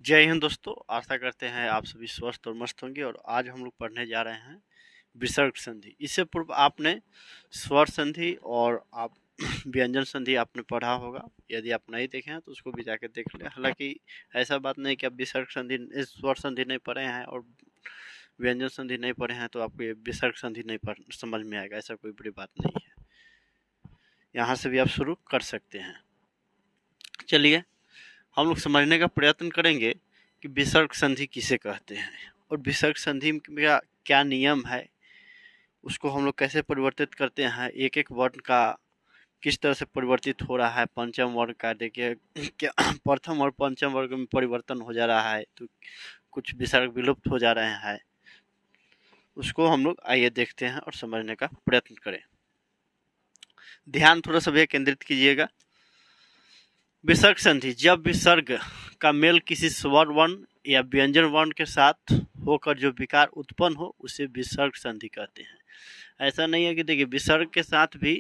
जय हिंद दोस्तों, आशा करते हैं आप सभी स्वस्थ और मस्त होंगे। और आज हम लोग पढ़ने जा रहे हैं विसर्ग संधि। इससे पूर्व आपने स्वर संधि और आप व्यंजन संधि आपने पढ़ा होगा। यदि आप नहीं देखे हैं तो उसको भी जाकर देख लें। हालांकि ऐसा बात नहीं कि आप विसर्ग संधि स्वर संधि नहीं पढ़े हैं और व्यंजन संधि नहीं पढ़े हैं तो आपको ये विसर्ग संधि नहीं पढ़ समझ में आएगा। ऐसा कोई बड़ी बात नहीं है, यहाँ से भी आप शुरू कर सकते हैं। चलिए हम लोग समझने का प्रयत्न करेंगे कि विसर्ग संधि किसे कहते हैं और विसर्ग संधि का क्या नियम है, उसको हम लोग कैसे परिवर्तित करते हैं। एक एक वर्ण का किस तरह से परिवर्तित हो रहा है। पंचम वर्ग का देखिए क्या प्रथम और पंचम वर्ग में परिवर्तन हो जा रहा है, तो कुछ विसर्ग विलुप्त हो जा रहे हैं। उसको हम लोग आइए देखते हैं और समझने का प्रयत्न करें। ध्यान थोड़ा सा भैया केंद्रित कीजिएगा। विसर्ग संधि, जब विसर्ग का मेल किसी स्वर वर्ण या व्यंजन वर्ण के साथ होकर जो विकार उत्पन्न हो उसे विसर्ग संधि कहते हैं। ऐसा नहीं है कि देखिए विसर्ग के साथ भी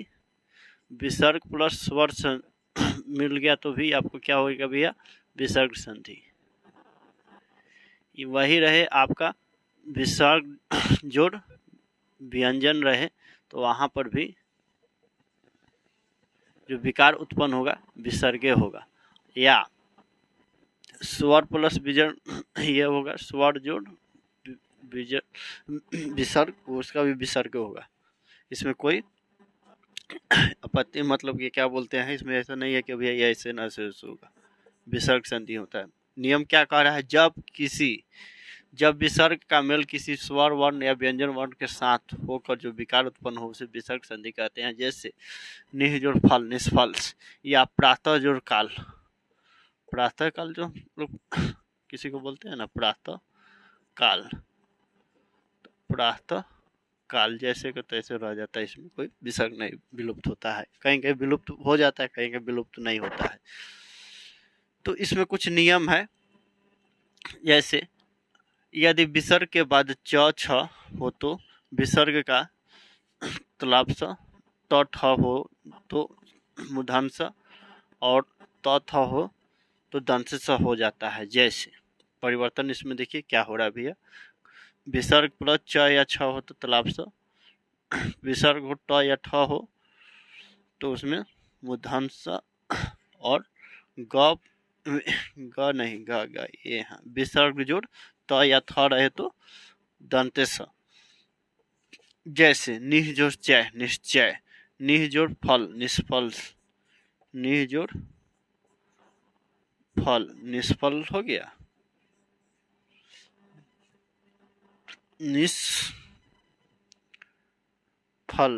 विसर्ग प्लस स्वर मिल गया तो भी आपको क्या होगा भैया, विसर्ग संधि। वही रहे आपका विसर्ग जोड़ व्यंजन रहे तो वहां पर भी जो विकार उत्पन्न होगा विसर्गे होगा, या स्वर प्लस विजन ये होगा स्वर जोड़ विसर्ग, उसका भी विसर्ग होगा। इसमें कोई आपत्ति मतलब कि क्या बोलते हैं, इसमें ऐसा नहीं है कि भैया ऐसे ना ऐसे होगा। विसर्ग संधि होता है। नियम क्या कह रहा है, जब विसर्ग का मेल किसी स्वर वर्ण या व्यंजन वर्ण के साथ होकर जो विकार उत्पन्न हो उसे विसर्ग संधि कहते हैं। जैसे निह जोड़ फल निष्फल, या प्रातः जोड़ काल। प्रातः काल जो लोग किसी को बोलते हैं ना, प्रातः काल, प्रातः काल जैसे का तैसे रह जाता है। इसमें कोई विसर्ग नहीं विलुप्त होता है, कहीं कहीं विलुप्त हो जाता है, कहीं कहीं विलुप्त नहीं होता है। तो इसमें कुछ नियम है। जैसे यदि विसर्ग के बाद च छ हो तो विसर्ग का तलाब स, त ठ हो तो मूर्धन स, और त थ हो तो दंश स हो जाता है। जैसे परिवर्तन इसमें देखिए क्या हो रहा है भैया, विसर्ग प्लस च या छ हो तो तलाब स, विसर्ग हो ट या ठ हो तो उसमें मूर्धन स, और ग ग नहीं ग ग ये हाँ विसर्ग जोड़ त या थ रहे तो दंते स। जैसे निह जोड़ चय निश्चय, निह जोड़ फल निष्फल, निह जोड़ फल निष्फल हो गया, निष्फल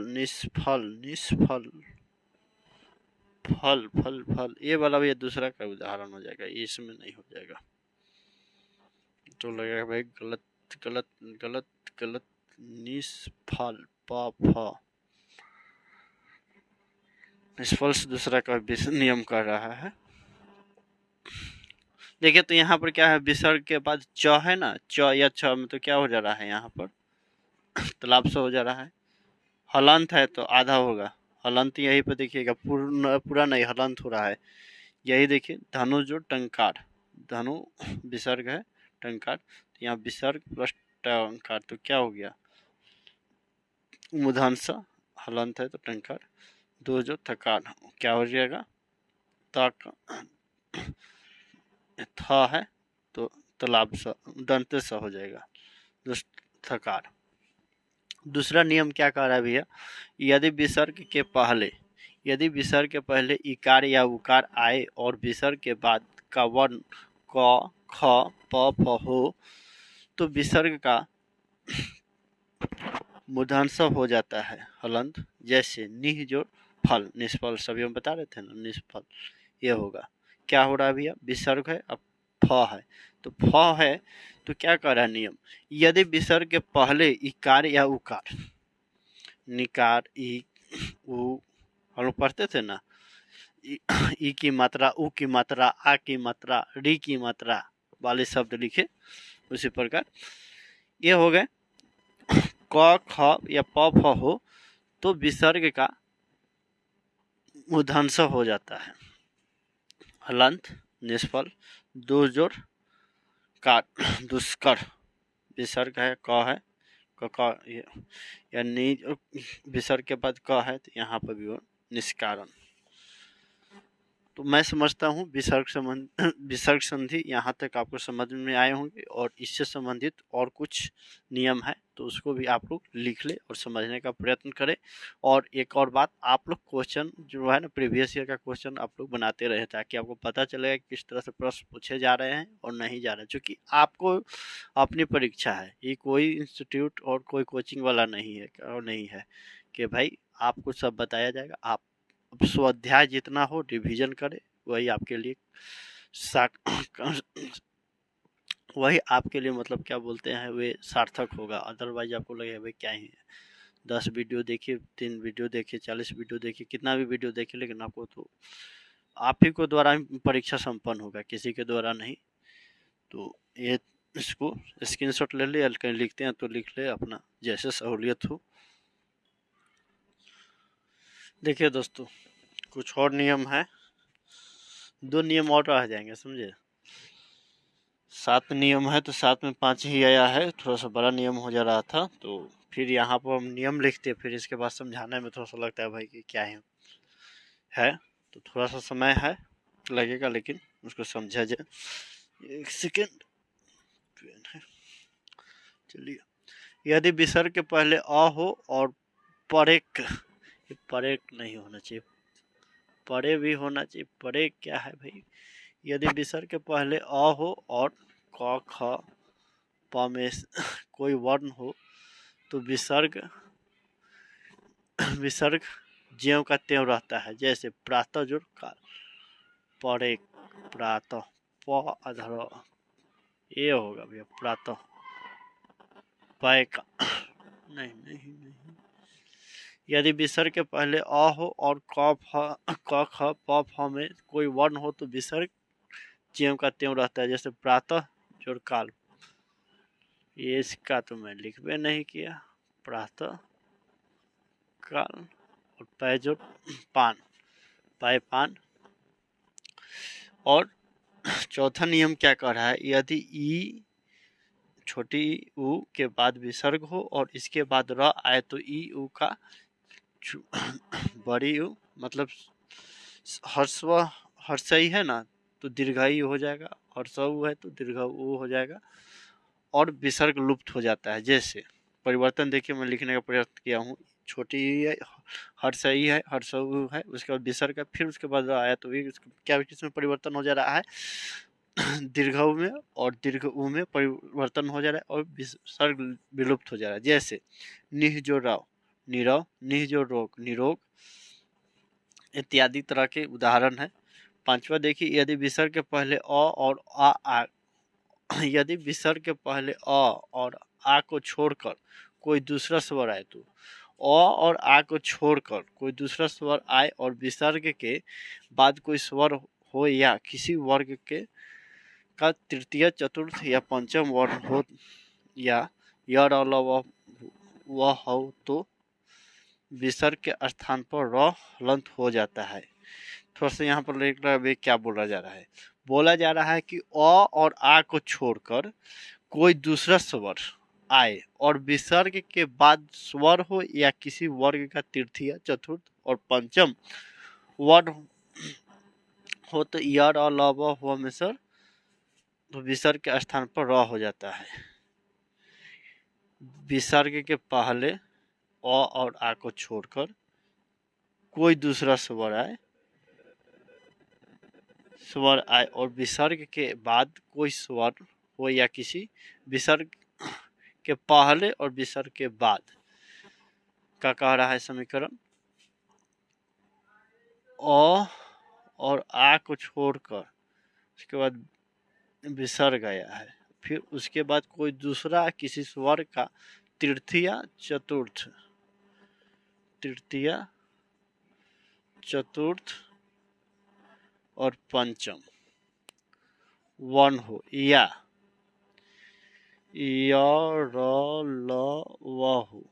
निष्फल निष्फल फल फल फल, ये वाला भी दूसरा का उदाहरण हो जाएगा, इसमें नहीं हो जाएगा तो लगेगा भाई गलत गलत गलत गलत। निष्फल प फ, निष्फल से दूसरा का नियम कर रहा है। देखिए तो यहाँ पर क्या है, विसर्ग के बाद च है ना, च या छ में तो क्या हो जा रहा है, यहाँ पर तालाब से हो जा रहा है। हलंत है तो आधा होगा, हलंत यहीं पर देखिएगा, पूरा नहीं हलंत हो रहा है। यही देखिए धनु जो टंकार, धनु विसर्ग है, टंकार तो यहाँ विसर्ग प्लस टंकार तो क्या हो गया, मूर्धन्य हलंत है तो टंकार, दो जो थकार क्या हो जाएगा, तक था है तो तालाब सा दंत सा हो जाएगा, थकार। दूसरा नियम क्या कह रहा है भैया, यदि विसर्ग के पहले इकार या उकार आए और विसर्ग के बाद का वर्ण क ख प फ हो तो विसर्ग का मूर्धन्य हो जाता है, हलंत। जैसे निह जोड़ फल निष्फल, सभी हम बता रहे थे ना, निष्फल ये होगा। क्या हो रहा है भैया, विसर्ग है अब फ है तो फ है तो क्या कर रहा है नियम, यदि विसर्ग के पहले इकार या उकार, निकार ई उ हम लोग पढ़ते थे ना, ई की मात्रा, उ की मात्रा, आ की मात्रा, री की मात्रा वाले शब्द लिखे, उसी प्रकार ये हो गए। क ख या प फ हो तो विसर्ग का मूर्धन्य हो जाता है, हलंत निष्फल, दो जोड़ दुष्कर विसर्ग है, क है, क या नी विसर्ग के बाद क है, तो यहाँ पर भी वो निष्कारण। तो मैं समझता हूँ विसर्ग संधि यहाँ तक आपको समझ में आए होंगे, और इससे संबंधित और कुछ नियम है तो उसको भी आप लोग लिख ले और समझने का प्रयत्न करें। और एक और बात, आप लोग क्वेश्चन जो है ना, प्रीवियस ईयर का क्वेश्चन आप लोग बनाते रहे, ताकि आपको पता चलेगा किस तरह से प्रश्न पूछे जा रहे हैं और नहीं जा रहे हैं। क्योंकि आपको अपनी परीक्षा है, ये कोई इंस्टीट्यूट और कोई कोचिंग वाला नहीं है, और नहीं है कि भाई आपको सब बताया जाएगा। आप स्वाध्याय जितना हो रिवीजन करें, वही आपके लिए वही आपके लिए मतलब क्या बोलते हैं, वे सार्थक होगा। अदरवाइज आपको लगेगा भाई क्या ही है, 10 वीडियो देखिए, 3 वीडियो देखिए, 40 वीडियो देखिए, कितना भी वीडियो देखिए, लेकिन आपको तो आप ही को द्वारा परीक्षा संपन्न होगा, किसी के द्वारा नहीं। तो ये इसको स्क्रीनशॉट ले ले, कहीं लिखते हैं तो लिख ले, अपना जैसे सहूलियत हो। देखिए दोस्तों, कुछ और नियम है, 2 नियम और रह जाएंगे, समझे। 7 नियम है तो 7 में 5 ही आया है, थोड़ा सा बड़ा नियम हो जा रहा था। तो फिर यहाँ पर हम नियम लिखते, फिर इसके बाद समझाने में थोड़ा सा लगता है भाई कि क्या है, तो थोड़ा सा समय है लगेगा, लेकिन उसको समझा जाए। 1 सेकेंड, चलिए। यदि विसर्ग के पहले अ हो और परेक, परेक नहीं होना चाहिए, परे भी होना चाहिए। परे क्या है भाई, यदि विसर्ग के पहले अ हो और क ख प में कोई वर्ण हो तो विसर्ग ज्यों का त्यों रहता है। जैसे प्रातः जुड़ काल, परे प्रातः, प अधर ये होगा भैया प्रातः, पय का नहीं। यदि विसर्ग के पहले अ हो और क ख प फ में कोई वर्ण हो तो विसर्ग ज्यों का त्यों रहता है। जैसे प्रातः जोड़ काल, ये इसका तो मैं लिखबे नहीं किया, प्रातः काल, और पै जोड़ पान, पाए पान। और चौथा नियम क्या कह रहा है, यदि ई छोटी ऊ के बाद विसर्ग हो और इसके बाद र आए तो ई ऊ का बड़ी ऊ, मतलब हर्षई है ना, तो दीर्घाई हो जाएगा, हर्षऊ है तो दीर्घ ऊ हो जाएगा, और विसर्ग लुप्त हो जाता है। जैसे परिवर्तन देखिए, मैं लिखने का प्रयत्न किया हूँ, छोटी है, हर्षई है, हर्षऊ है, उसके बाद विसर्ग है, फिर उसके बाद आया तो क्या किसमें परिवर्तन हो जा रहा है, दीर्घ में और दीर्घ ऊ में परिवर्तन हो जा रहा है, और विसर्ग विलुप्त हो जा रहा है। जैसे निह जो राव निरव, निह जो रोग निरोग, इत्यादि तरह के उदाहरण है। 5वां देखिए, यदि विसर्ग के पहले अ और आ यदि विसर्ग के पहले अ और आ को छोड़कर कोई दूसरा स्वर आए तो अ और आ को छोड़कर कोई दूसरा स्वर आए और विसर्ग के बाद कोई स्वर हो या किसी वर्ग के का तृतीय, चतुर्थ या पंचम वर्ण हो या वह हो तो विसर्ग के स्थान पर र हलंत हो जाता है। थोड़ा सा यहाँ पर लिख रहा है, क्या बोला जा रहा है, बोला जा रहा है कि अ और आ को छोड़कर कोई दूसरा स्वर आए और विसर्ग के बाद स्वर हो या किसी वर्ग का तृतीय, चतुर्थ और पंचम वर्ण हो तो यार और लव हुआ में सर, तो विसर्ग के स्थान पर र हो जाता है। विसर्ग के पहले अ और आ को छोड़कर कोई दूसरा स्वर आए और विसर्ग के बाद कोई स्वर हो या किसी विसर्ग के पहले और विसर्ग के बाद का कह रहा है समीकरण, अ और आ को छोड़कर उसके बाद विसर्ग आया है, फिर उसके बाद कोई दूसरा किसी स्वर का तृतीय, चतुर्थ और पंचम वर्ण हो या हो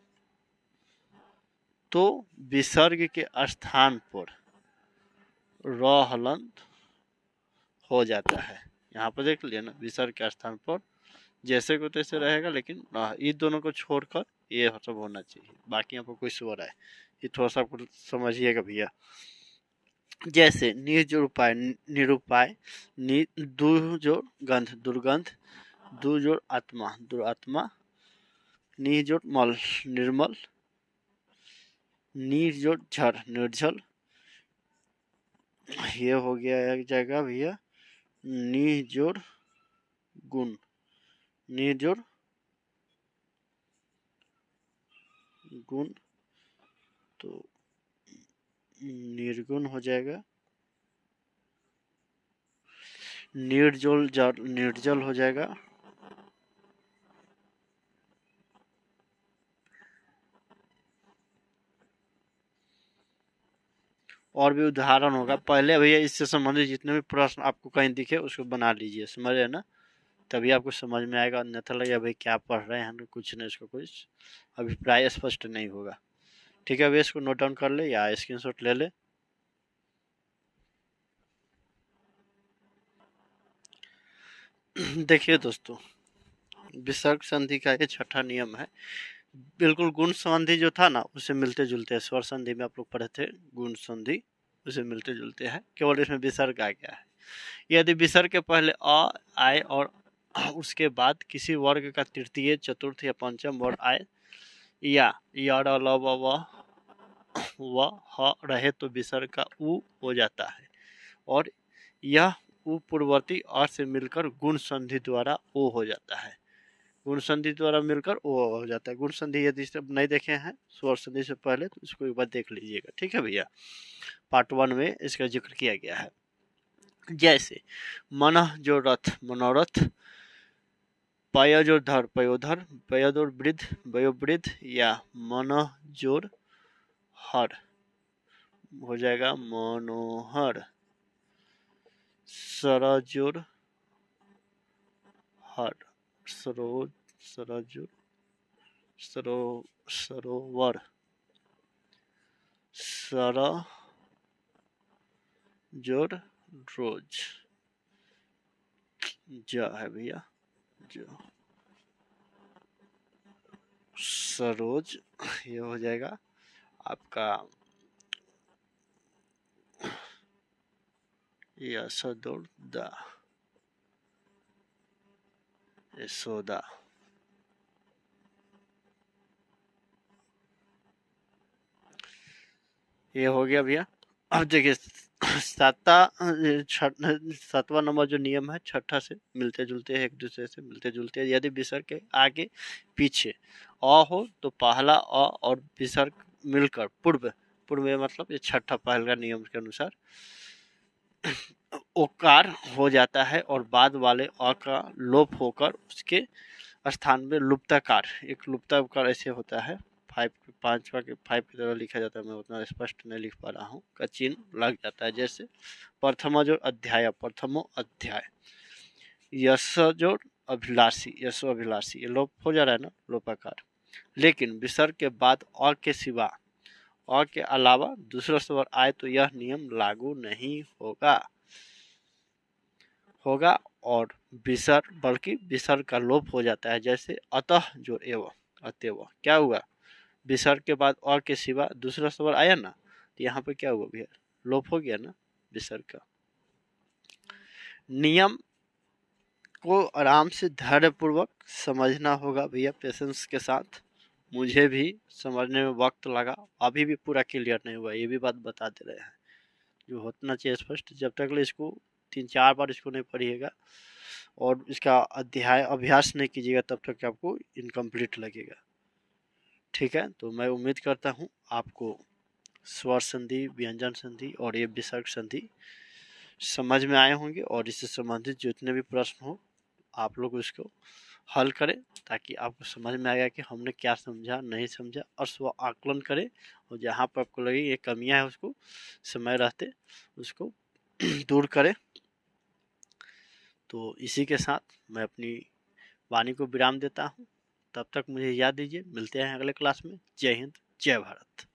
तो विसर्ग के स्थान पर र हलंत हो जाता है। यहाँ पर देख लिया ना, विसर्ग के स्थान पर जैसे को तैसे रहेगा, लेकिन ये दोनों को छोड़कर ये सब होना चाहिए, बाकी यहाँ पर कोई स्वर है, ये थोड़ा सा आपको समझिएगा भैया। जैसे निर्जुपाय निरूपाय, दू जोड़ गंध दुर्गंध, दू जोड़ आत्मा दुरात्मा, नि जोड़ मल निर्मल, नीर जोड़ झर निर्झल, ये हो गया एक जगह भैया नि जोड़ गुण, नि जोड़ गुण तो निर्गुण हो जाएगा, निर्जल जल निर्जल हो जाएगा, और भी उदाहरण होगा। पहले भैया इससे संबंधित जितने भी प्रश्न आपको कहीं दिखे उसको बना लीजिए, समझ रहे ना, तभी आपको समझ में आएगा, अन्यथा लगेगा भाई क्या पढ़ रहे हैं, कुछ नहीं, इसको कुछ अभिप्राय स्पष्ट नहीं होगा। ठीक है भैया, इसको नोट डाउन कर ले या स्क्रीनशॉट ले ले। देखिए दोस्तों, विसर्ग संधि का ये छठा नियम है, बिल्कुल गुण संधि जो था ना उससे मिलते जुलते है। स्वर संधि में आप लोग पढ़े थे, गुण संधि उसे मिलते जुलते हैं, केवल इसमें विसर्ग आ गया है। यदि विसर्ग के पहले अ आए और उसके बाद किसी वर्ग का तृतीय चतुर्थ या पंचम वर्ण आए या य ल व ह रहे तो विसर्ग का उ हो जाता है, और यह उ पूर्ववर्ती अ से मिलकर गुण संधि द्वारा ओ हो जाता है। गुण संधि द्वारा मिलकर ओ हो जाता है। गुण संधि यदि नहीं देखे हैं स्वर संधि से पहले तो इसको एक बार देख लीजिएगा। ठीक है भैया, पार्ट 1 में इसका जिक्र किया गया है। जैसे मन जो रथ मनोरथ, पय जोड़ धर पयोधर, पय जोड़ वृद्ध वयोवृद्ध, या मन जोड़ हर हो जाएगा मनोहर, सरजोड़ हर सरजोड़ सरोवर, सर जोड़ रोज, ज है भैया जो सरोज, ये हो जाएगा आपका यशोदोड़ दा यशोदा। ये हो गया भैया। अब देखिए सातवां नंबर जो नियम है छठा से मिलते जुलते हैं, एक दूसरे से मिलते जुलते हैं। यदि विसर्ग के आगे पीछे अ हो तो पहला अ और विसर्ग मिलकर पूर्व पूर्व मतलब ये छठा पहला नियम के अनुसार ओकार हो जाता है, और बाद वाले अ का लोप होकर उसके स्थान में लुप्ताकार, एक लुप्ताकार ऐसे होता है, 5 की तरह लिखा जाता है, मैं उतना स्पष्ट नहीं लिख पा रहा हूँ, का चिन्ह लग जाता है। जैसे प्रथम जोड़ अध्याय, प्रथमो अध्याय, यश जोड़ अभिलाषी, यशो अभिलाषी, ये लोप हो जा रहा है ना, लोपाकार। लेकिन विसर्ग के बाद अ के सिवा अ के अलावा दूसरा स्वर आए तो यह नियम लागू नहीं होगा और विसर्ग बल्कि विसर्ग का लोप हो जाता है। जैसे अतः जो एवं अतएव, क्या हुआ, विसर्ग के बाद अ के सिवा दूसरा स्वर आया ना, तो यहाँ पे क्या हुआ भैया, लोप हो गया ना विसर्ग का। नियम को आराम से धैर्य पूर्वक समझना होगा भैया, पेशेंस के साथ। मुझे भी समझने में वक्त लगा, अभी भी पूरा क्लियर नहीं हुआ, ये भी बात बता दे रहे हैं। जो होना चाहिए स्पष्ट, जब तक इसको 3-4 बार इसको नहीं पढ़िएगा और इसका अध्याय अभ्यास नहीं कीजिएगा तब तक आपको इनकम्प्लीट लगेगा। ठीक है, तो मैं उम्मीद करता हूँ आपको स्वर संधि, व्यंजन संधि और ये विसर्ग संधि समझ में आए होंगे, और इससे संबंधित जितने भी प्रश्न हो आप लोग उसको हल करें, ताकि आपको समझ में आएगा कि हमने क्या समझा नहीं समझा, और स्व आकलन करें, और जहाँ पर आपको लगे ये कमियां है उसको समय रहते उसको दूर करें। तो इसी के साथ मैं अपनी वाणी को विराम देता हूँ। तब तक मुझे याद दीजिए, मिलते हैं अगले क्लास में। जय हिंद, जय भारत।